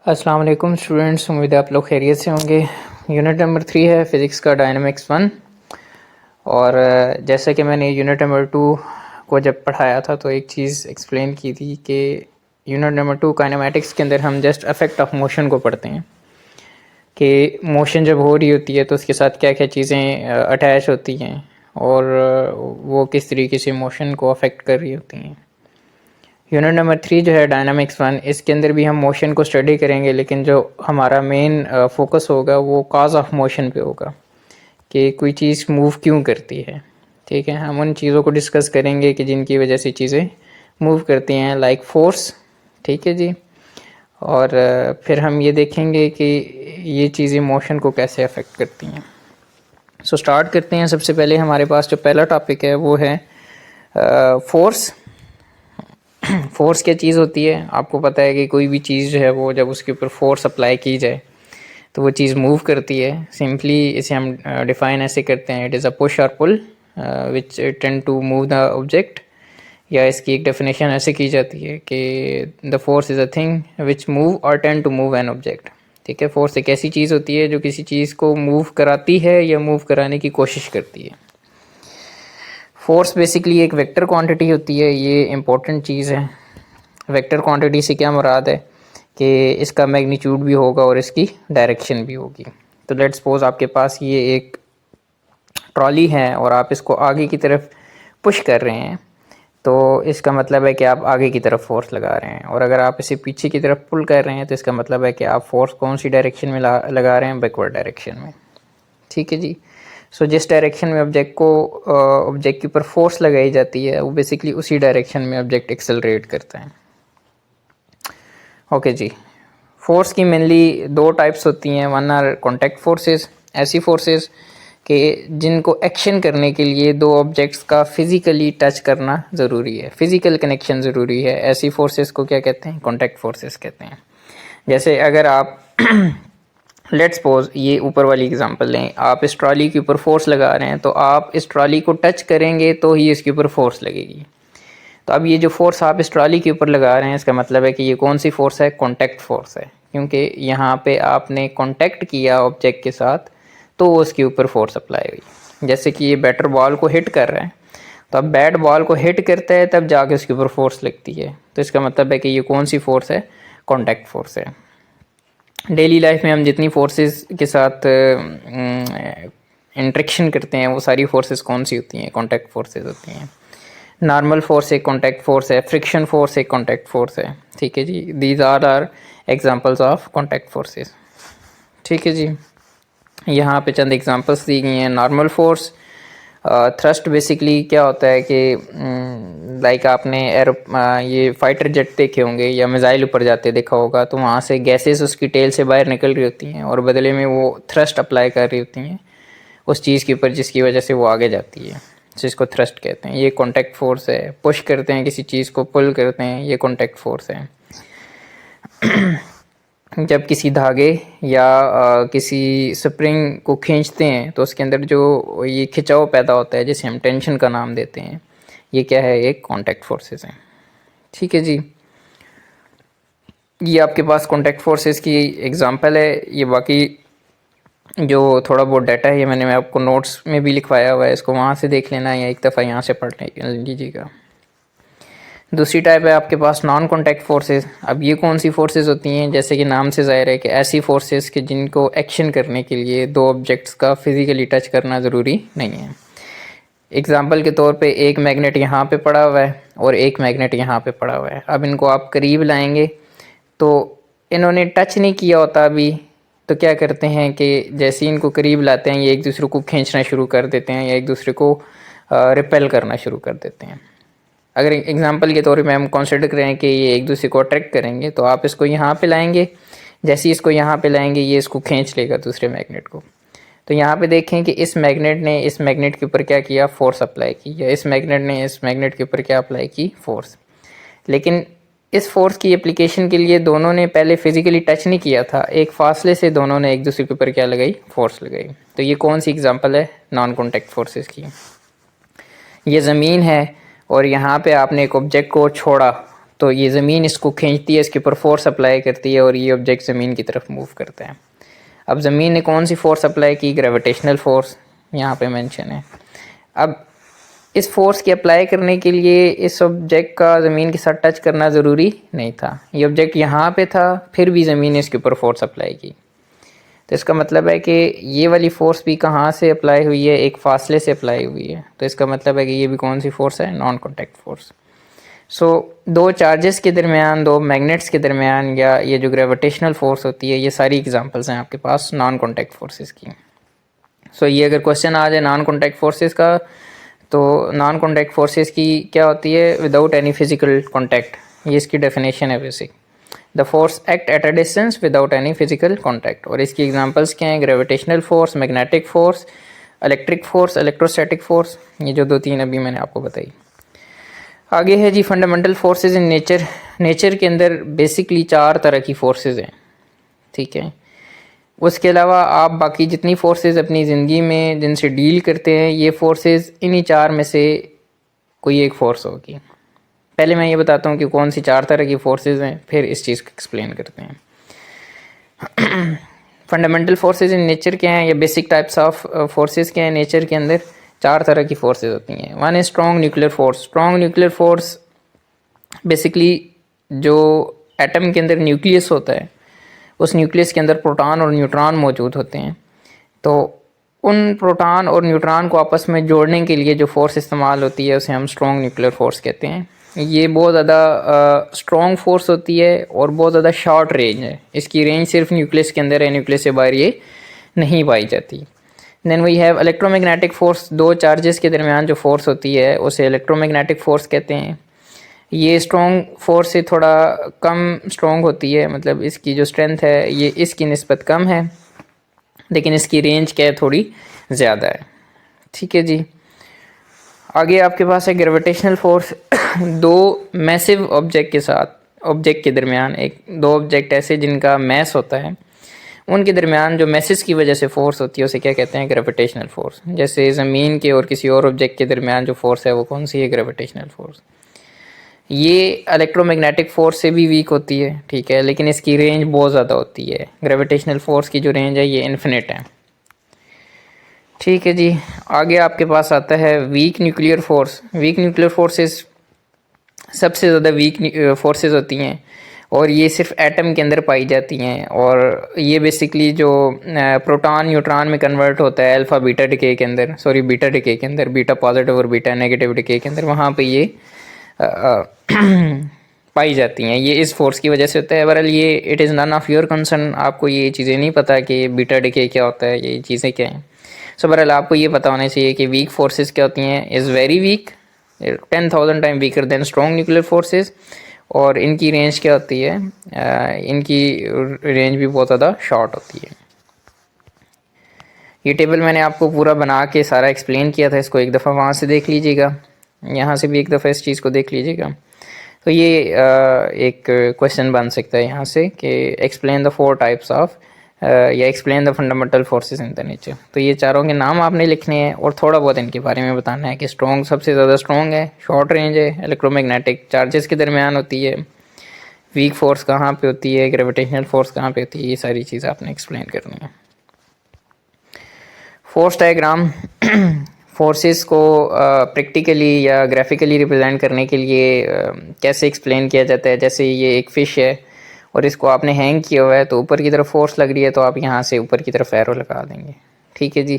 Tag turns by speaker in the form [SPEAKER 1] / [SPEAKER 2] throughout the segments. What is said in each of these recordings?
[SPEAKER 1] अस्सलाम वालेकुम स्टूडेंट्स, उम्मीद है आप लोग खैरियत से होंगे। यूनिट नंबर 3 है फ़िज़िक्स का डायनामिक्स 1। और जैसे कि मैंने यूनिट नंबर 2 को जब पढ़ाया था तो एक चीज़ एक्सप्लेन की थी कि यूनिट नंबर 2 काइनेमेटिक्स के अंदर हम जस्ट इफ़ेक्ट ऑफ मोशन को पढ़ते हैं कि मोशन जब हो रही होती है तो उसके साथ क्या क्या चीज़ें अटैच होती हैं और वो किस तरीके से मोशन को अफेक्ट कर रही होती हैं। यूनिट नंबर 3 जो है डायनामिक्स 1, इसके अंदर भी हम मोशन को स्टडी करेंगे, लेकिन जो हमारा मेन फोकस होगा वो काज ऑफ मोशन पे होगा कि कोई चीज़ मूव क्यों करती है। ठीक है, हम उन चीज़ों को डिस्कस करेंगे कि जिनकी वजह से चीज़ें मूव करती हैं, लाइक फोर्स। ठीक है जी। और फिर हम ये देखेंगे कि ये चीज़ें मोशन को कैसे अफेक्ट करती हैं। सो स्टार्ट करते हैं। सबसे पहले हमारे पास जो पहला टॉपिक है वो है फोर्स। फोर्स क्या चीज़ होती है? आपको पता है कि कोई भी चीज़ जो है वो जब उसके ऊपर फोर्स अप्लाई की जाए तो वो चीज़ मूव करती है। सिंपली इसे हम डिफ़ाइन ऐसे करते हैं, it is a push or pull which tend to move the object. या इसकी एक डेफिनेशन ऐसे की जाती है कि the force is a thing which move or tend to move an object. ठीक है, फोर्स एक ऐसी चीज़ होती है जो किसी चीज़ को मूव कराती है या मूव कराने की कोशिश करती है। फोर्स बेसिकली एक वेक्टर क्वांटिटी होती है, ये इम्पोर्टेंट चीज़ है। वेक्टर क्वांटिटी से क्या मुराद है कि इसका मैग्नीट्यूड भी होगा और इसकी डायरेक्शन भी होगी। तो लेट्स सपोज आपके पास ये एक ट्रॉली है और आप इसको आगे की तरफ पुश कर रहे हैं, तो इसका मतलब है कि आप आगे की तरफ फोर्स लगा रहे हैं। और अगर आप इसे पीछे की तरफ पुल कर रहे हैं तो इसका मतलब है कि आप फोर्स कौन सी डायरेक्शन में लगा रहे हैं? बैकवर्ड डायरेक्शन में। ठीक है जी। सो जिस डायरेक्शन में ऑब्जेक्ट के ऊपर फोर्स लगाई जाती है वो बेसिकली उसी डायरेक्शन में ऑब्जेक्ट एक्सेलरेट करता है। ओके जी। फोर्स की मेनली दो टाइप्स होती हैं। वन आर कॉन्टैक्ट फोर्सेस, ऐसी फोर्सेस कि जिनको एक्शन करने के लिए दो ऑब्जेक्ट्स का फिज़िकली टच करना ज़रूरी है, फिज़िकल कनेक्शन ज़रूरी है। ऐसी फोर्सेस को क्या कहते हैं? कॉन्टैक्ट फोर्सेस कहते हैं। जैसे अगर आप लेट्स सपोज ये ऊपर वाली एग्जांपल लें, आप इस ट्रॉली के ऊपर फोर्स लगा रहे हैं तो आप इस ट्रॉली को टच करेंगे तो ही इसके ऊपर फोर्स लगेगी। तो अब ये जो फोर्स आप इस ट्रॉली के ऊपर लगा रहे हैं इसका मतलब है कि ये कौन सी फोर्स है? कॉन्टैक्ट फोर्स है, क्योंकि यहाँ पे आपने कॉन्टैक्ट किया ऑब्जेक्ट के साथ तो उसके ऊपर फोर्स अप्लाई हुई। जैसे कि ये बैटर बॉल को हिट कर रहा है, तो अब बैट बॉल को हिट करता है तब जाके उसके ऊपर फोर्स लगती है। तो इसका मतलब है कि ये कौन सी फोर्स है? कॉन्टैक्ट फोर्स है। डेली लाइफ में हम जितनी फोर्सेस के साथ इंट्रैक्शन करते हैं वो सारी फोर्सेस कौन सी होती हैं? कॉन्टैक्ट फोर्सेस होती हैं। नॉर्मल फोर्स एक कॉन्टैक्ट फोर्स है, फ्रिक्शन फोर्स एक कॉन्टैक्ट फोर्स है। ठीक है जी, these are examples of contact forces. ठीक है जी, यहाँ पे चंद एग्जांपल्स दी गई हैं। नॉर्मल फोर्स, थ्रस्ट बेसिकली क्या होता है कि लाइक आपने ये फाइटर जेट देखे होंगे या मिसाइल ऊपर जाते देखा होगा, तो वहाँ से गैसेस उसकी टेल से बाहर निकल रही होती हैं और बदले में वो थ्रस्ट अप्लाई कर रही होती हैं उस चीज़ के ऊपर जिसकी वजह से वो आगे जाती है, जिसको थ्रस्ट कहते हैं। ये कॉन्टैक्ट फोर्स है। पुश करते हैं किसी चीज़ को, पुल करते हैं, ये कॉन्टैक्ट फोर्स है। जब किसी धागे या किसी स्प्रिंग को खींचते हैं तो उसके अंदर जो ये खिंचाव पैदा होता है जिसे हम टेंशन का नाम देते हैं, ये क्या है? एक कॉन्टैक्ट फोर्सेस हैं। ठीक है जी, ये आपके पास कॉन्टैक्ट फोर्सेस की एग्जांपल है। ये बाकी जो थोड़ा बहुत डाटा है ये मैंने आपको नोट्स में भी लिखवाया हुआ है, इसको वहाँ से देख लेना या एक दफ़ा यहाँ से पढ़ लीजिएगा। दूसरी टाइप है आपके पास नॉन कॉन्टैक्ट फोर्सेस। अब ये कौन सी फोर्सेस होती हैं? जैसे कि नाम से ज़ाहिर है कि ऐसी फोर्सेस कि जिनको एक्शन करने के लिए दो ऑब्जेक्ट्स का फिज़िकली टच करना ज़रूरी नहीं है। एग्जांपल के तौर पे एक मैग्नेट यहाँ पे पड़ा हुआ है और एक मैग्नेट यहाँ पे पड़ा हुआ है। अब इनको आप करीब लाएंगे तो इन्होंने टच नहीं किया होता अभी, तो क्या करते हैं कि जैसे ही इनको करीब लाते हैं ये एक दूसरे को खींचना शुरू कर देते हैं या एक दूसरे को रिपेल करना शुरू कर देते हैं। अगर एग्जांपल के तौर पे हम कंसिडर करें कि ये एक दूसरे को अट्रैक्ट करेंगे, तो आप इसको यहाँ पे लाएंगे, जैसे ही इसको यहाँ पे लाएंगे ये इसको खींच लेगा दूसरे मैग्नेट को। तो यहाँ पे देखें कि इस मैग्नेट ने इस मैग्नेट के ऊपर क्या किया? फोर्स अप्लाई की, या इस मैग्नेट ने इस मैग्नेट के ऊपर क्या अप्लाई की? फोर्स। लेकिन इस फोर्स की एप्लीकेशन के लिए दोनों ने पहले फिजिकली टच नहीं किया था, एक फासले से दोनों ने एक दूसरे के ऊपर क्या लगाई? फोर्स लगाई। तो ये कौन सी एग्जांपल है नॉन कॉन्टैक्ट फोर्सेस की? ये ज़मीन है और यहाँ पे आपने एक ऑब्जेक्ट को छोड़ा तो ये ज़मीन इसको खींचती है, इसके ऊपर फोर्स अप्लाई करती है और ये ऑब्जेक्ट ज़मीन की तरफ मूव करता है। अब ज़मीन ने कौन सी फोर्स अप्लाई की? ग्रेविटेशनल फोर्स यहाँ पे मेंशन है। अब इस फोर्स के अप्लाई करने के लिए इस ऑब्जेक्ट का ज़मीन के साथ टच करना ज़रूरी नहीं था। ये ऑब्जेक्ट यहाँ पे था, फिर भी ज़मीन ने इसके ऊपर फोर्स अप्लाई की। तो इसका मतलब है कि ये वाली फ़ोर्स भी कहाँ से अप्लाई हुई है? एक फासले से अप्लाई हुई है। तो इसका मतलब है कि ये भी कौन सी फ़ोर्स है? Non contact force. सो दो चार्जेस के दरमियान, दो मैग्नेट्स के दरमियान, या ये जो ग्रेविटेशनल फोर्स होती है, ये सारी एग्जांपल्स हैं आपके पास नॉन कॉन्टैक्ट फोर्सेस की। सो ये अगर क्वेश्चन आ जाए नॉन कॉन्टैक्ट फोर्सेस का, तो नॉन कॉन्टैक्ट फोर्सेस की क्या होती है? Without any physical contact. ये इसकी डेफिनेशन है basic. The force act at a distance without any physical contact. और इसकी एग्जांपल्स क्या हैं? Gravitational force, magnetic force, electric force, electrostatic force. ये जो दो तीन अभी मैंने आपको बताई। आगे है जी fundamental forces in nature. Nature के अंदर बेसिकली 4 तरह की फोर्सेस हैं, ठीक है। उसके अलावा आप बाकी जितनी फोर्सेस अपनी ज़िंदगी में जिनसे डील करते हैं, ये फोर्सेस इन्हीं 4 में से कोई एक फोर्स होगी। पहले मैं ये बताता हूँ कि कौन सी 4 तरह की फोर्सेस हैं, फिर इस चीज़ को एक्सप्लेन करते हैं। फंडामेंटल फोर्सेस इन नेचर क्या हैं, या बेसिक टाइप्स ऑफ फोर्सेस क्या हैं नेचर के अंदर? 4 तरह की फोर्सेस होती हैं। वन है strong nuclear force. Strong nuclear force basically जो एटम के अंदर न्यूक्लियस होता है, उस न्यूक्लियस के अंदर प्रोटॉन और न्यूट्रॉन मौजूद होते हैं। तो उन प्रोटॉन और न्यूट्रॉन को आपस में जोड़ने के लिए जो फोर्स इस्तेमाल होती है, उसे हम स्ट्रॉन्ग न्यूक्लियर फोर्स कहते हैं। ये बहुत ज़्यादा स्ट्रॉन्ग फोर्स होती है और बहुत ज़्यादा शॉर्ट रेंज है। इसकी रेंज सिर्फ न्यूक्लियस के अंदर है, न्यूक्लियस से बाहर ये नहीं पाई जाती। Then we have electromagnetic force. दो चार्जेस के दरमियान जो फोर्स होती है उसे इलेक्ट्रोमैग्नेटिक फोर्स कहते हैं। ये स्ट्रॉन्ग फोर्स से थोड़ा कम स्ट्रॉन्ग होती है, मतलब इसकी जो स्ट्रेंथ है ये इसकी निस्बत कम है, लेकिन इसकी रेंज क्या है? थोड़ी ज़्यादा है, ठीक है जी। आगे आपके पास है ग्रेविटेशनल फोर्स। दो मैसिव ऑब्जेक्ट के साथ, ऑब्जेक्ट के दरमियान, दो ऑब्जेक्ट ऐसे जिनका मैस होता है, उनके दरमियान जो मैसेज की वजह से फोर्स होती है उसे क्या कहते हैं? Gravitational force. जैसे ज़मीन के और किसी और ऑब्जेक्ट के दरमियान जो फोर्स है वो कौन सी है? Gravitational force. ये इलेक्ट्रोमैग्नेटिक फोर्स से भी वीक होती है, ठीक है, लेकिन इसकी रेंज बहुत ज़्यादा होती है। ग्रेविटेशनल फोर्स की जो रेंज है ये इन्फिनिट है, ठीक है जी। आगे आपके पास आता है weak nuclear force. Weak nuclear forces सबसे ज़्यादा वीक फोर्सेस होती हैं और ये सिर्फ एटम के अंदर पाई जाती हैं। और ये बेसिकली जो प्रोटॉन न्यूट्रॉन में कन्वर्ट होता है अल्फ़ा बीटा डिके के अंदर, सॉरी बीटा डिके के अंदर, बीटा पॉजिटिव और बीटा नेगेटिव डिके के अंदर, वहाँ पे ये पाई जाती हैं। ये इस फोर्स की वजह से होता है। बहरहाल ये it is none of your concern. आपको ये चीज़ें नहीं पता कि बीटा डिके क्या होता है, ये चीज़ें क्या हैं। सो बहरहाल आपको ये पता होना चाहिए कि वीक फोर्सेस क्या होती हैं? Is very weak, 10,000 time weaker then strong nuclear forces. और इनकी रेंज क्या होती है? इनकी रेंज भी बहुत ज़्यादा शॉर्ट होती है। ये टेबल मैंने आपको पूरा बना के सारा एक्सप्लेन किया था, इसको एक दफ़ा वहाँ से देख लीजिएगा, यहाँ से भी एक दफ़ा इस चीज़ को देख लीजिएगा। तो ये एक क्वेश्चन बन सकता है यहाँ से कि एक्सप्लेन द 4 टाइप्स ऑफ या explain the fundamental forces in the nature. तो ये चारों के नाम आपने लिखने हैं और थोड़ा बहुत इनके बारे में बताना है कि स्ट्रॉन्ग सबसे ज़्यादा स्ट्रॉन्ग है, शॉर्ट रेंज है, इलेक्ट्रोमैग्नेटिक चार्जेस के दरमियान होती है, वीक फोर्स कहाँ पे होती है, ग्रेविटेशनल फोर्स कहाँ पे होती है, ये सारी चीज़ आपने एक्सप्लेन करनी है। फोर्स डायग्राम फोर्सेस को प्रैक्टिकली या ग्राफिकली रिप्रेजेंट करने के लिए कैसे एक्सप्लेन किया जाता है। जैसे ये एक फ़िश है और इसको आपने हैंग किया हुआ है, तो ऊपर की तरफ फोर्स लग रही है, तो आप यहाँ से ऊपर की तरफ एरो लगा देंगे, ठीक है जी।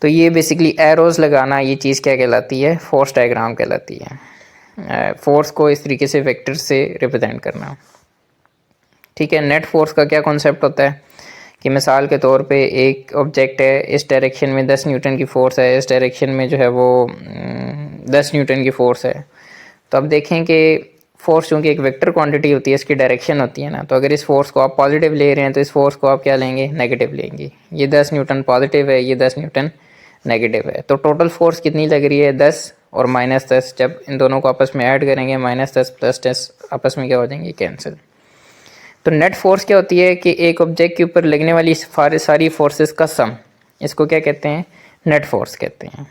[SPEAKER 1] तो ये बेसिकली एरोज़ लगाना, ये चीज़ क्या कहलाती है? फोर्स डायग्राम कहलाती है। फोर्स को इस तरीके से वेक्टर से रिप्रेजेंट करना, ठीक है। नेट फोर्स का क्या कॉन्सेप्ट होता है कि मिसाल के तौर पे एक ऑब्जेक्ट है, इस डायरेक्शन में 10 न्यूटन की फ़ोर्स है, इस डायरेक्शन में जो है वो 10 न्यूटन की फ़ोर्स है। तो अब देखें कि फोर्स चूँकि एक वेक्टर क्वांटिटी होती है, इसकी डायरेक्शन होती है ना, तो अगर इस फोर्स को आप पॉजिटिव ले रहे हैं तो इस फोर्स को आप क्या लेंगे? नेगेटिव लेंगे। ये 10 न्यूटन पॉजिटिव है, ये 10 न्यूटन नेगेटिव है। तो टोटल फोर्स कितनी लग रही है? 10 और -10। जब इन दोनों को आपस में ऐड करेंगे, -10 + 10 आपस में क्या हो जाएंगे? कैंसिल। तो नेट फोर्स क्या होती है कि एक ऑब्जेक्ट के ऊपर लगने वाली सारी फोर्सेस का सम, इसको क्या कहते हैं? नेट फोर्स कहते हैं,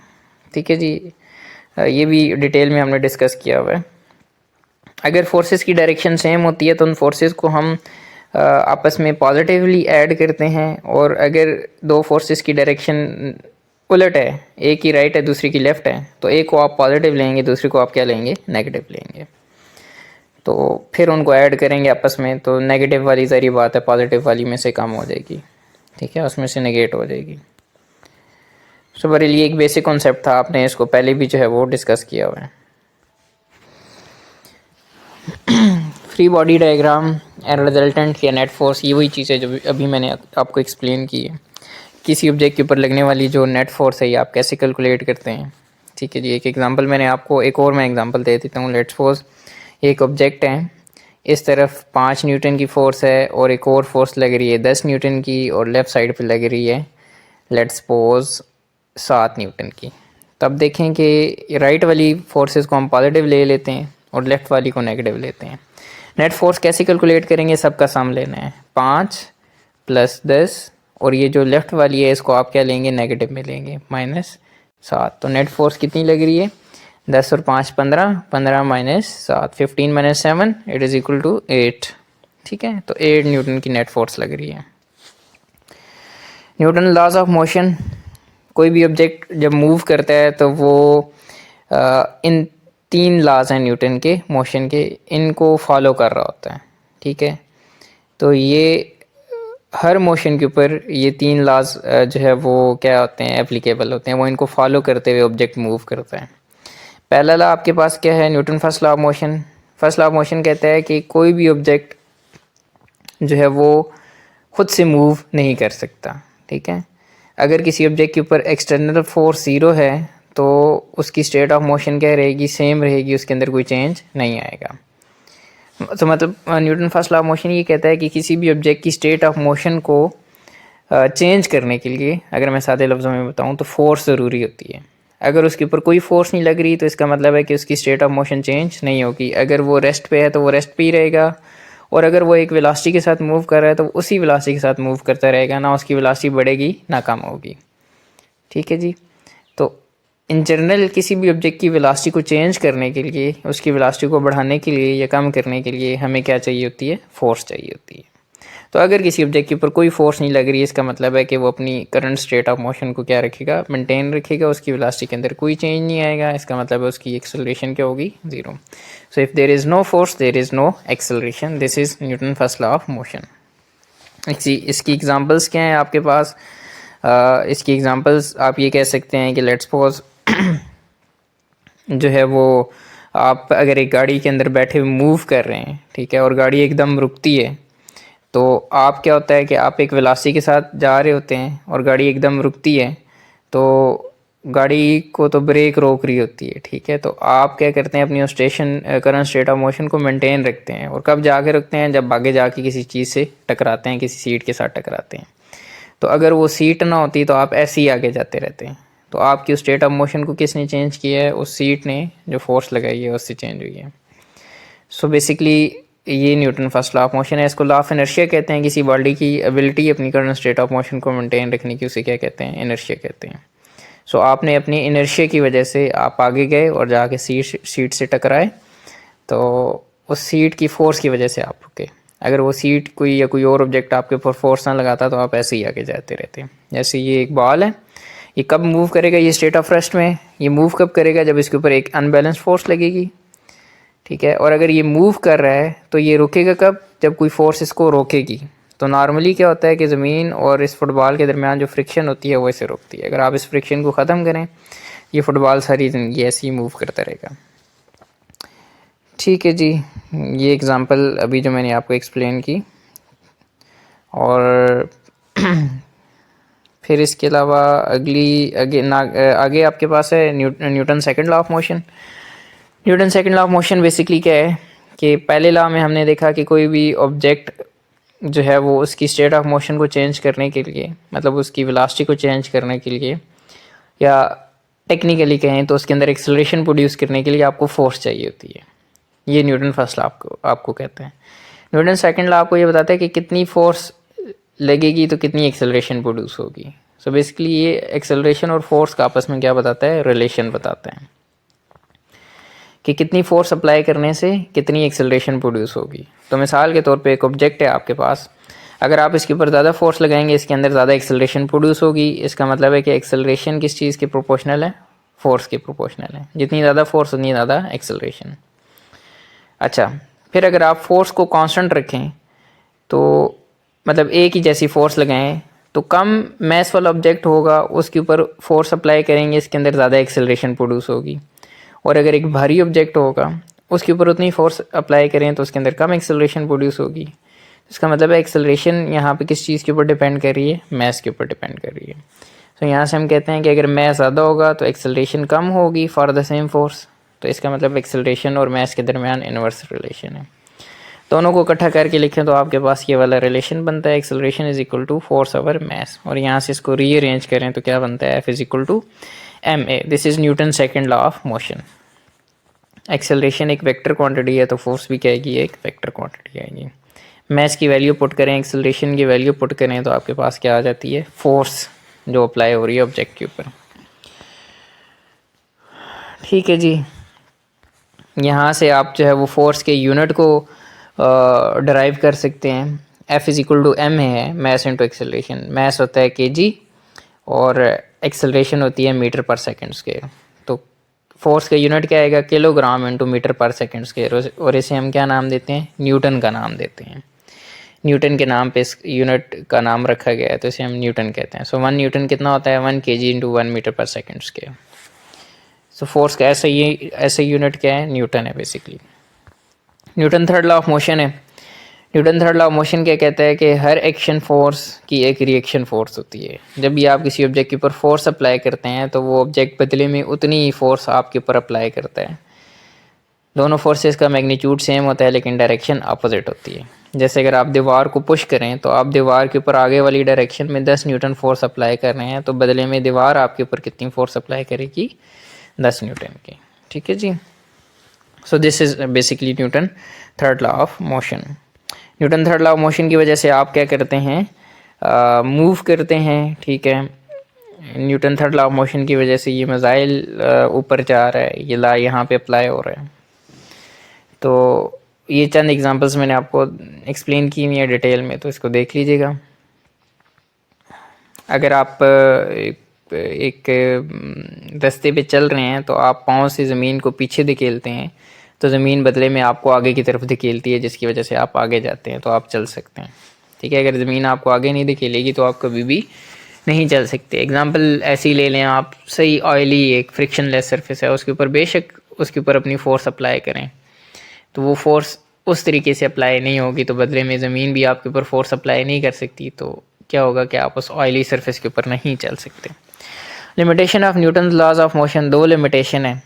[SPEAKER 1] ठीक है जी। ये भी डिटेल में हमने डिस्कस किया हुआ है। अगर फोर्सेस की डायरेक्शन सेम होती है तो उन फोर्सेस को हम आपस में पॉजिटिवली ऐड करते हैं, और अगर दो फोर्सेस की डायरेक्शन उलट है, एक की राइट है दूसरी की लेफ़्ट है, तो एक को आप पॉजिटिव लेंगे, दूसरे को आप क्या लेंगे, नेगेटिव लेंगे। तो फिर उनको ऐड करेंगे आपस में, तो नेगेटिव वाली सारी बात है पॉजिटिव वाली में से कम हो जाएगी, ठीक है, उसमें से नेगेट हो जाएगी। सो बरेली एक बेसिक कॉन्सेप्ट था, आपने इसको पहले भी जो है वो डिस्कस किया हुआ है। Free body diagram and resultant या नेट फोर्स, ये वही चीज़ है जो अभी मैंने आपको एक्सप्लेन की है। किसी ऑब्जेक्ट के ऊपर लगने वाली जो नेट फोर्स है ये आप कैसे कैलकुलेट करते हैं, ठीक है जी। एक एग्जांपल मैंने आपको, एक और मैं एग्जांपल दे देता हूँ। लेट्स सपोज एक ऑब्जेक्ट है, इस तरफ 5 न्यूटन की फ़ोर्स है और एक और फोर्स लग रही है 10 न्यूटन की, और लेफ़्ट साइड पे लग रही है लेट्स सपोज 7 न्यूटन की। तब देखें कि राइट वाली फोर्सेस को हम पॉजिटिव ले लेते हैं और लेफ़्ट वाली को नेगेटिव लेते हैं। नेट फोर्स कैसे कैलकुलेट करेंगे, सबका सम लेना है, 5 + 10, और ये जो लेफ़्ट वाली है इसको आप क्या लेंगे, नेगेटिव में लेंगे, -7। तो नेट फोर्स कितनी लग रही है, 10 और 5 15, 15 - 7, 15 - 7 इट इज़ इक्वल टू 8, ठीक है। तो 8 न्यूटन की नेट फोर्स लग रही है। न्यूटन लॉज ऑफ मोशन, कोई भी ऑब्जेक्ट जब मूव करता है तो वो इन 3 लॉज हैं न्यूटन के मोशन के, इनको फॉलो कर रहा होता है, ठीक है। तो ये हर मोशन के ऊपर ये 3 लॉज जो है वो क्या होते हैं, एप्लीकेबल होते हैं, वो इनको फॉलो करते हुए ऑब्जेक्ट मूव करता है। पहला लॉ आपके पास क्या है, Newton first law of motion. First law of motion कहता है कि कोई भी ऑब्जेक्ट जो है वो खुद से मूव नहीं कर सकता, ठीक है। अगर किसी ऑब्जेक्ट के ऊपर एक्सटर्नल फोर्स 0 है तो उसकी स्टेट ऑफ मोशन क्या रहेगी, सेम रहेगी, उसके अंदर कोई चेंज नहीं आएगा। तो मतलब Newton first law of motion ये कहता है कि किसी भी ऑब्जेक्ट की स्टेट ऑफ मोशन को चेंज करने के लिए, अगर मैं सादे लफ्ज़ों में बताऊं, तो फोर्स ज़रूरी होती है। अगर उसके ऊपर कोई फोर्स नहीं लग रही तो इसका मतलब है कि उसकी स्टेट ऑफ मोशन चेंज नहीं होगी। अगर वो रेस्ट पे है तो वो रेस्ट पे ही रहेगा, और अगर वो एक वेलोसिटी के साथ मूव कर रहा है तो उसी वेलोसिटी के साथ मूव करता रहेगा, ना उसकी वेलोसिटी बढ़ेगी ना कम होगी, ठीक है जी। तो इन जनरल किसी भी ऑब्जेक्ट की वेलोसिटी को चेंज करने के लिए, उसकी वेलोसिटी को बढ़ाने के लिए या कम करने के लिए हमें क्या चाहिए होती है, फोर्स चाहिए होती है। तो अगर किसी ऑब्जेक्ट के ऊपर कोई फोर्स नहीं लग रही है, इसका मतलब है कि वो अपनी करंट स्टेट ऑफ मोशन को क्या रखेगा, मेंटेन रखेगा, उसकी वेलोसिटी के अंदर कोई चेंज नहीं आएगा। इसका मतलब है उसकी एक्सेलरेशन क्या होगी, 0। So if there is no force there is no acceleration, this is Newton first law of motion. इसकी एग्जांपल्स क्या हैं आपके पास, इसकी एग्जांपल्स आप ये कह सकते हैं कि लेट्स सपोज जो है वो आप अगर एक गाड़ी के अंदर बैठे हुए मूव कर रहे हैं, ठीक है, और गाड़ी एकदम रुकती है, तो आप क्या होता है कि आप एक वेलोसिटी के साथ जा रहे होते हैं और गाड़ी एकदम रुकती है, तो गाड़ी को तो ब्रेक रोक रही होती है, ठीक है। तो आप क्या करते हैं, अपनी station current state of motion को मेंटेन रखते हैं, और कब जाके रुकते हैं, जब आगे जाके किसी चीज़ से टकराते हैं, किसी सीट के साथ टकराते हैं। तो अगर वो सीट ना होती तो आप ऐसे ही आगे जाते रहते हैं। तो आपकी स्टेट ऑफ मोशन को किसने चेंज किया है, उस सीट ने जो फोर्स लगाई है उससे चेंज हुई है। सो बेसिकली ये Newton first law of motion है। इसको लॉ ऑफ इनर्शिया कहते हैं। किसी बॉडी की एबिलिटी अपनी करंट स्टेट ऑफ मोशन को मेंटेन रखने की, उसे क्या कहते हैं, इनर्शिया कहते हैं। सो आपने अपनी इनर्शिया की वजह से आप आगे गए और जाके सीट से टकराए, तो उस सीट की फोर्स की वजह से आप रुके। अगर वो सीट कोई या कोई और ऑब्जेक्ट आपके ऊपर फोर्स ना लगाता तो आप ऐसे ही आगे जाते रहते। जैसे ये एक बॉल है, ये कब मूव करेगा, ये स्टेट ऑफ रेस्ट में ये मूव कब करेगा, जब इसके ऊपर एक अनबैलेंस फोर्स लगेगी, ठीक है। और अगर ये मूव कर रहा है तो ये रुकेगा कब, जब कोई फोर्स इसको रोकेगी। तो नॉर्मली क्या होता है कि ज़मीन और इस फुटबॉल के दरमियान जो फ्रिक्शन होती है वो इसे रोकती है। अगर आप इस फ्रिक्शन को ख़त्म करें, ये फुटबॉल सारी ज़िंदगी ऐसे ही मूव करता रहेगा, ठीक है जी। ये एग्ज़ाम्पल अभी जो मैंने आपको एक्सप्लेन की। और फिर इसके अलावा आगे आपके पास है Newton second law of motion. Newton second law of motion basically क्या है कि पहले लॉ में हमने देखा कि कोई भी ऑब्जेक्ट जो है वो उसकी स्टेट ऑफ मोशन को चेंज करने के लिए, मतलब उसकी वेलोसिटी को चेंज करने के लिए, या टेक्निकली कहें तो उसके अंदर एक्सेलरेशन प्रोड्यूस करने के लिए आपको फोर्स चाहिए होती है। ये न्यूटन फर्स्ट लॉ आपको कहते हैं। न्यूटन सेकंड लॉ आपको ये बताता है कि कितनी फोर्स लगेगी तो कितनी एक्सेलरेशन प्रोड्यूस होगी। सो बेसिकली ये एक्सेलरेशन और फोर्स का आपस में क्या बताता है, रिलेशन बताता है कि कितनी फोर्स अप्लाई करने से कितनी एक्सेलरेशन प्रोड्यूस होगी। तो मिसाल के तौर पे एक ऑब्जेक्ट है आपके पास, अगर आप इसके ऊपर ज़्यादा फोर्स लगाएंगे इसके अंदर ज़्यादा एक्सेलरेशन प्रोड्यूस होगी। इसका मतलब है कि एक्सेलरेशन किस चीज़ के प्रोपोर्शनल है, फोर्स के प्रोपोर्शनल है। जितनी ज़्यादा फोर्स उतनी ज़्यादा एक्सेलरेशन। अच्छा, फिर अगर आप फोर्स को कांस्टेंट रखें तो मतलब एक ही जैसी फोर्स लगाएं तो कम मैस वाला ऑब्जेक्ट होगा उसके ऊपर फोर्स अप्लाई करेंगे इसके अंदर ज़्यादा एक्सेलरेशन प्रोड्यूस होगी। और अगर एक भारी ऑब्जेक्ट होगा उसके ऊपर उतनी फोर्स अप्लाई करें तो उसके अंदर कम एक्सेलरेशन प्रोड्यूस होगी। इसका मतलब है एक्सेलरेशन यहाँ पे किस चीज़ के ऊपर डिपेंड कर रही है, मैस के ऊपर डिपेंड कर रही है। तो यहाँ से हम कहते हैं कि अगर मैस ज़्यादा होगा तो एक्सेलरेशन कम होगी फॉर द सेम फोर्स। तो इसका मतलब एक्सेलरेशन और मैस के दरमियान इनवर्स रिलेशन है। दोनों को इकट्ठा करके लिखें तो आपके पास ये वाला रिलेशन बनता है, acceleration is equal to force over mass. और यहाँ से इसको रीअरेंज करें तो क्या बनता है, F is equal to M A. This is Newton second law of motion. Acceleration एक वेक्टर क्वांटिटी है तो फोर्स भी क्या आएगी, एक वेक्टर क्वांटिटी आएगी। मैस की वैल्यू पुट करें, एक्सेलरेशन की वैल्यू पुट करें तो आपके पास क्या आ जाती है, फोर्स जो अप्लाई हो रही है ऑब्जेक्ट के ऊपर। ठीक है जी, यहाँ से आप जो है वो फोर्स के यूनिट को डराइव कर सकते हैं। F is equal to M है मैस इंटू एक्सेलरेशन। मैस होता है केजी और एक्सेलरेशन होती है मीटर पर सेकंड स्क्वायर। तो फोर्स का यूनिट क्या आएगा, किलोग्राम इंटू मीटर पर सेकंड स्क्वायर। और इसे हम क्या नाम देते हैं, न्यूटन का नाम देते हैं। न्यूटन के नाम पे इस यूनिट का नाम रखा गया है तो इसे हम न्यूटन कहते हैं। सो 1 न्यूटन कितना होता है, 1 kg इंटू 1 मीटर पर सेकंड स्क्वायर। सो फोर्स का ऐसा यूनिट क्या है, न्यूटन है basically. Newton third law of motion है। Newton third law of motion क्या कहता है कि हर एक्शन फोर्स की एक रिएक्शन फोर्स होती है। जब भी आप किसी ऑब्जेक्ट के ऊपर फोर्स अप्लाई करते हैं तो वो ऑब्जेक्ट बदले में उतनी ही फोर्स आपके ऊपर अप्लाई करता है। दोनों फोर्सेस का मैग्नीट्यूड सेम होता है लेकिन डायरेक्शन अपोजिट होती है। जैसे अगर आप दीवार को पुश करें तो आप दीवार के ऊपर आगे वाली डायरेक्शन में 10 न्यूटन फोर्स अप्लाई कर रहे हैं तो बदले में दीवार आपके ऊपर कितनी फोर्स अप्लाई करेगी, 10 न्यूटन की। ठीक है जी। So this is basically Newton third law of motion. Newton third law of motion की वजह से आप क्या करते हैं, मूव करते हैं। ठीक है, Newton third law of motion की वजह से ये मिसाइल ऊपर जा रहा है, ये लॉ यहाँ पे अप्लाई हो रहा है। तो ये चंद एग्जांपल्स मैंने आपको एक्सप्लेन की हुई है डिटेल में, तो इसको देख लीजिएगा। अगर आप एक रास्ते पे चल रहे हैं तो आप पाँव से ज़मीन को पीछे धकेलते हैं तो ज़मीन बदले में आपको आगे की तरफ धकेलती है, जिसकी वजह से आप आगे जाते हैं तो आप चल सकते हैं। ठीक है, अगर ज़मीन आपको आगे नहीं धकेलेगी तो आप कभी भी नहीं चल सकते। एग्जांपल ऐसे ही ले लें आप, सही ऑयली एक फ्रिक्शनलेस सरफेस है, उसके ऊपर बेशक उसके ऊपर अपनी फ़ोर्स अप्लाई करें तो वो फोर्स उस तरीके से अप्लाई नहीं होगी, तो बदले में ज़मीन भी आपके ऊपर फोर्स अप्लाई नहीं कर सकती। तो क्या होगा कि आप उस ऑयली सरफेस के ऊपर नहीं चल सकते। Limitation of Newton laws of motion, दो लिमिटेशन है।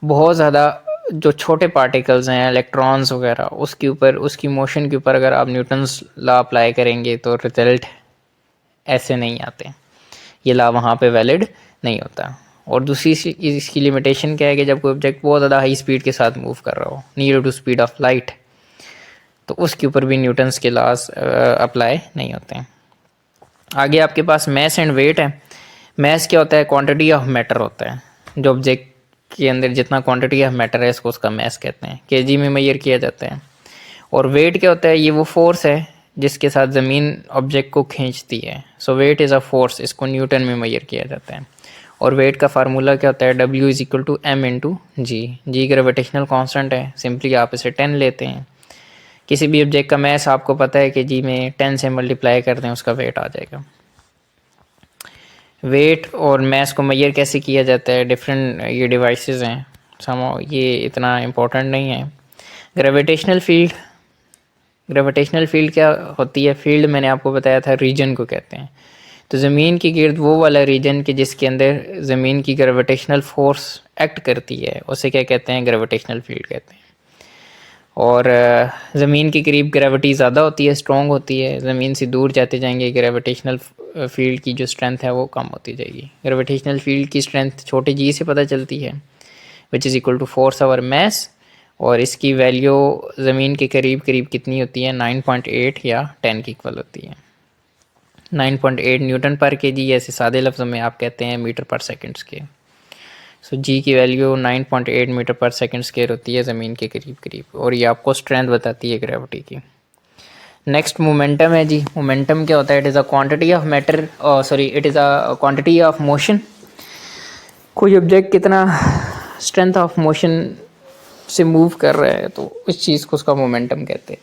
[SPEAKER 1] बहुत ज़्यादा जो छोटे पार्टिकल्स हैं, इलेक्ट्रॉन्स वगैरह, उसके ऊपर, उसकी मोशन के ऊपर अगर आप न्यूटन्स लॉ अप्लाई करेंगे तो रिजल्ट ऐसे नहीं आते, ये लॉ वहाँ पे वैलिड नहीं होता। और दूसरी इसकी लिमिटेशन क्या है कि जब कोई ऑब्जेक्ट बहुत ज़्यादा हाई स्पीड के साथ मूव कर रहा हो, near to speed of light, तो उसके ऊपर भी न्यूटन्स के लॉज अप्लाई नहीं होते हैं। आगे आपके पास मैस एंड वेट है। मैस क्या होता है, क्वांटिटी ऑफ मैटर होता है। जो ऑब्जेक्ट के अंदर जितना क्वांटिटी ऑफ मैटर है इसको उसका मैस कहते हैं, केजी में मेजर किया जाता है। और वेट क्या होता है, ये वो फोर्स है जिसके साथ ज़मीन ऑब्जेक्ट को खींचती है। सो वेट इज़ अ फोर्स, इसको न्यूटन में मेजर किया जाता है। और वेट का फार्मूला क्या होता है, W is equal to M into G. G gravitational constant है, सिंपली आप इसे 10 लेते हैं। किसी भी ऑब्जेक्ट का मैस आपको पता है कि जी में 10 से मल्टीप्लाई कर दें उसका वेट आ जाएगा। वेट और मैस को मेजर कैसे किया जाता है, डिफरेंट ये डिवाइसेस हैं, समझो ये इतना इम्पोर्टेंट नहीं है। ग्रेविटेशनल फील्ड, ग्रेविटेशनल फील्ड क्या होती है, फील्ड मैंने आपको बताया था रीजन को कहते हैं। तो ज़मीन के गिर्द वो वाला रीजन कि जिसके अंदर ज़मीन की ग्रेविटेशनल फोर्स एक्ट करती है उसे क्या कहते हैं, ग्रेविटेशनल फील्ड कहते हैं। और ज़मीन के करीब ग्रेविटी ज़्यादा होती है, स्ट्रॉन्ग होती है। ज़मीन से दूर जाते जाएंगे ग्रेविटेशनल फील्ड की जो स्ट्रेंथ है वो कम होती जाएगी। ग्रेविटेशनल फील्ड की स्ट्रेंथ छोटे जी से पता चलती है, which is equal to force over mass. और इसकी वैल्यू ज़मीन के करीब करीब कितनी होती है, 9.8 या 10 की इक्वल होती है। 9.8 न्यूटन पर केजी, ऐसे सादे लफ्ज़ों में आप कहते हैं मीटर पर सेकंड के। सो जी की वैल्यू 9.8 मीटर पर सेकंड स्क्वायर होती है ज़मीन के करीब करीब, और ये आपको स्ट्रेंथ बताती है ग्रेविटी की। नेक्स्ट मोमेंटम है जी। मोमेंटम क्या होता है? It is a quantity of matter, it is a quantity of motion. कोई ऑब्जेक्ट कितना स्ट्रेंथ ऑफ मोशन से मूव कर रहा है, तो इस चीज़ को उसका मोमेंटम कहते हैं।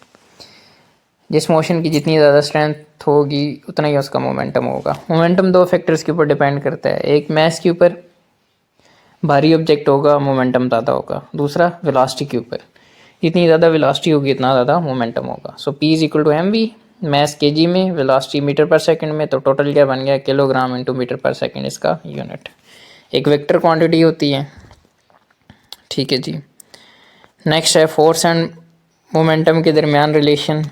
[SPEAKER 1] जिस मोशन की जितनी ज़्यादा स्ट्रेंथ होगी उतना ही उसका मोमेंटम होगा। मोमेंटम दो फैक्टर्स के ऊपर डिपेंड करता है, एक मैस के ऊपर, भारी ऑब्जेक्ट होगा मोमेंटम ज़्यादा होगा, दूसरा वेलोसिटी के ऊपर, जितनी ज़्यादा वेलोसिटी होगी इतना ज़्यादा मोमेंटम होगा। So P is equal to M V, mass K G में, वेलोसिटी मीटर पर सेकंड में, तो टोटल क्या बन गया? किलोग्राम इंटू मीटर पर सेकंड इसका यूनिट। एक वेक्टर क्वांटिटी होती है, ठीक है जी। नेक्स्ट है फोर्स एंड मोमेंटम के दरमियान रिलेशन।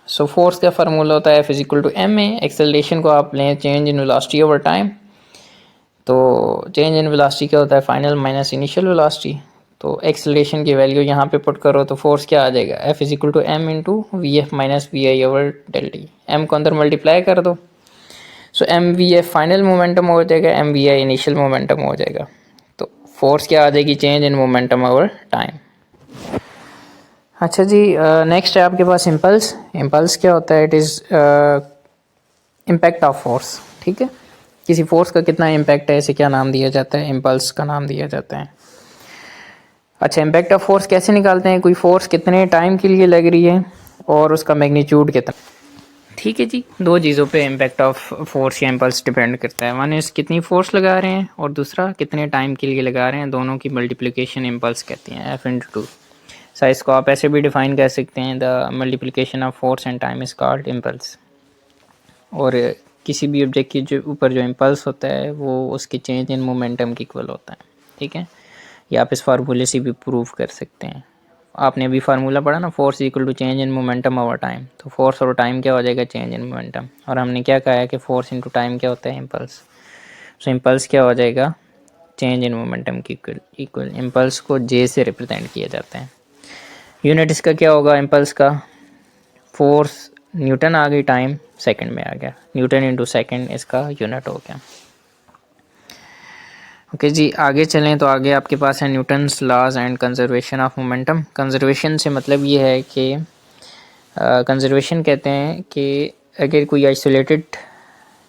[SPEAKER 1] सो फोर्स का फार्मूला होता है F is equal to M A. Acceleration को आप लें change in velocity over time, तो चेंज इन वेलोसिटी क्या होता है? Final minus initial velocity. तो एक्सेलरेशन की वैल्यू यहाँ पे पुट करो तो फोर्स क्या आ जाएगा? F is equal to M into V F minus V I over del T. M को अंदर मल्टीप्लाई कर दो, so M V F final momentum हो जाएगा, M V I initial momentum हो जाएगा। तो फोर्स क्या आ जाएगी? Change in momentum over time. अच्छा जी, नेक्स्ट है आपके पास इम्पल्स। इम्पल्स क्या होता है? It is impact of force, ठीक है। किसी फोर्स का कितना इम्पैक्ट है, इसे क्या नाम दिया जाता है? इम्पल्स का नाम दिया जाता है। अच्छा, इम्पैक्ट ऑफ फोर्स कैसे निकालते हैं? कोई फोर्स कितने टाइम के लिए लग रही है और उसका मैग्नीट्यूड कितना, ठीक है जी। दो चीज़ों पे इम्पैक्ट ऑफ फोर्स या इम्पल्स डिपेंड करता है। वन इज़ कितनी फोर्स लगा रहे हैं और दूसरा कितने टाइम के लिए लगा रहे हैं। दोनों की मल्टीप्लिकेशन इम्पल्स कहती हैं, F इंटू टू। साइज को आप ऐसे भी डिफाइन कर सकते हैं, the multiplication of force and time is called impulse. और किसी भी ऑब्जेक्ट के जो ऊपर जो इम्पल्स होता है वो उसके चेंज इन मोमेंटम के इक्वल होता है, ठीक है। ये आप इस फार्मूले से भी प्रूव कर सकते हैं। आपने अभी फार्मूला पढ़ा ना, force equal to change in momentum over time, तो फोर्स और टाइम क्या हो जाएगा? Change in momentum. और हमने क्या कहा है कि फोर्स इंटू टाइम क्या होता है? इम्पल्स। सो इम्पल्स क्या हो जाएगा? चेंज इन मोमेंटम की इक्वल। इम्पल्स को जे से रिप्रेजेंट किया जाता है। यूनिट इसका क्या होगा इम्पल्स का? फोर्स न्यूटन आ गई, टाइम सेकंड में आ गया, न्यूटन इंटू सेकंड इसका यूनिट हो गया। ओके जी, आगे चलें तो आगे आपके पास है Newton's laws and conservation of momentum. Conservation से मतलब ये है कि कंजर्वेशन कहते हैं कि अगर कोई आइसोलेटेड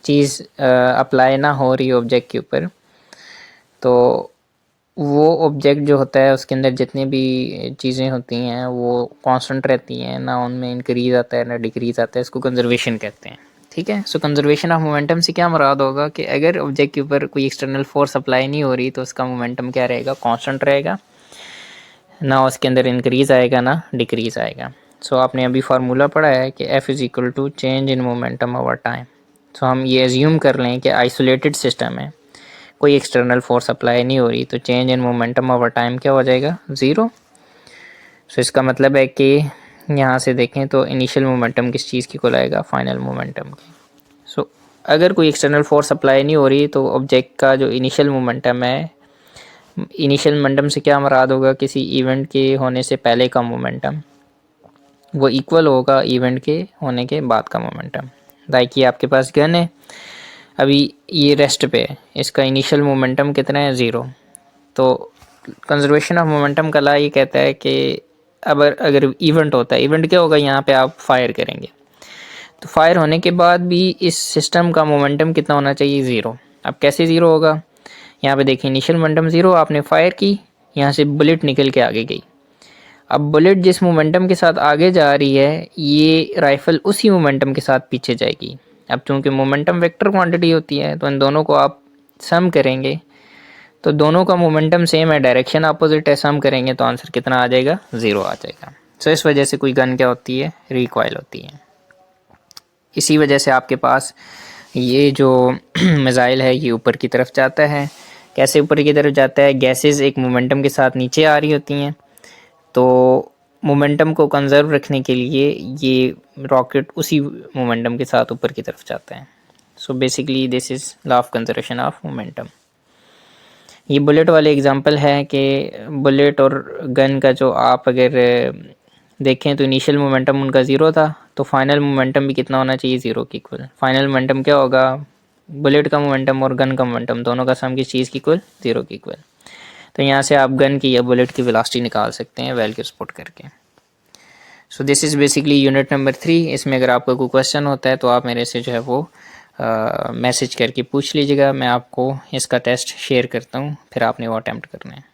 [SPEAKER 1] चीज़ अप्लाई ना हो रही ऑब्जेक्ट के ऊपर, तो वो ऑब्जेक्ट जो होता है उसके अंदर जितनी भी चीज़ें होती हैं वो कांस्टेंट रहती हैं, ना उनमें इंक्रीज़ आता है ना डिक्रीज़ आता है। इसको कंजर्वेशन कहते हैं, ठीक है। सो कंजर्वेशन ऑफ मोमेंटम से क्या मुराद होगा कि अगर ऑब्जेक्ट के ऊपर कोई एक्सटर्नल फोर्स अप्लाई नहीं हो रही तो उसका मोमेंटम क्या रहेगा? कांस्टेंट रहेगा, ना उसके अंदर इंक्रीज़ आएगा ना डिक्रीज़ आएगा। सो आपने अभी फार्मूला पढ़ा है कि F is equal to change in momentum over time. So हम ये एज्यूम कर लें कि आइसोलेटेड सिस्टम है, कोई एक्सटर्नल फोर्स अप्लाई नहीं हो रही, तो change in momentum over time क्या हो जाएगा? ज़ीरो। सो इसका मतलब है कि यहाँ से देखें तो इनिशियल मोमेंटम किस चीज़ की इक्वल आएगा? फाइनल मोमेंटम की। सो अगर कोई एक्सटर्नल फोर्स अप्लाई नहीं हो रही तो ऑब्जेक्ट का जो इनिशियल मोमेंटम है, इनिशियल मोमेंटम से क्या मुराद होगा? किसी इवेंट के होने से पहले का मोमेंटम, वो इक्वल होगा इवेंट के होने के बाद का मोमेंटम। लाइक ये आपके पास गन है, अभी ये रेस्ट पे है, इसका इनिशियल मोमेंटम कितना है? ज़ीरो। तो कंजर्वेशन ऑफ मोमेंटम का ला ये कहता है कि अब अगर इवेंट होता है, इवेंट क्या होगा? यहाँ पे आप फायर करेंगे, तो फायर होने के बाद भी इस सिस्टम का मोमेंटम कितना होना चाहिए? ज़ीरो। अब कैसे ज़ीरो होगा? यहाँ पे देखिए इनिशियल मोमेंटम ज़ीरो, आपने फायर की, यहाँ से बुलेट निकल के आगे गई। अब बुलेट जिस मोमेंटम के साथ आगे जा रही है, ये राइफ़ल उसी मोमेंटम के साथ पीछे जाएगी। अब चूँकि मोमेंटम वेक्टर क्वांटिटी होती है तो इन दोनों को आप सम करेंगे तो दोनों का मोमेंटम सेम है, डायरेक्शन अपोजिट है, सम करेंगे तो आंसर कितना आ जाएगा? ज़ीरो आ जाएगा। सो इस वजह से कोई गन क्या होती है? रिकॉइल होती है। इसी वजह से आपके पास ये जो मिसाइल है ये ऊपर की तरफ जाता है। कैसे ऊपर की तरफ जाता है? गैसेस एक मोमेंटम के साथ नीचे आ रही होती हैं, तो मोमेंटम को कंजर्व रखने के लिए ये रॉकेट उसी मोमेंटम के साथ ऊपर की तरफ जाता है। So basically this is law of conservation of momentum. ये बुलेट वाले एग्जांपल है कि बुलेट और गन का जो आप अगर देखें तो इनिशियल मोमेंटम उनका ज़ीरो था, तो फाइनल मोमेंटम भी कितना होना चाहिए? ज़ीरो की इक्वल। फाइनल मोमेंटम क्या होगा? बुलेट का मोमेंटम और गन का मोमेंटम दोनों का सम किस चीज़ की इक्वल? ज़ीरो की इक्वल। तो यहाँ से आप गन की या बुलेट की वेलोसिटी निकाल सकते हैं वैल्यूज पुट करके। So this is basically unit number 3। इसमें अगर आपका कोई क्वेश्चन होता है तो आप मेरे से जो है वो मैसेज करके पूछ लीजिएगा, मैं आपको इसका टेस्ट शेयर करता हूँ, फिर आपने वो अटैम्प्ट करना है।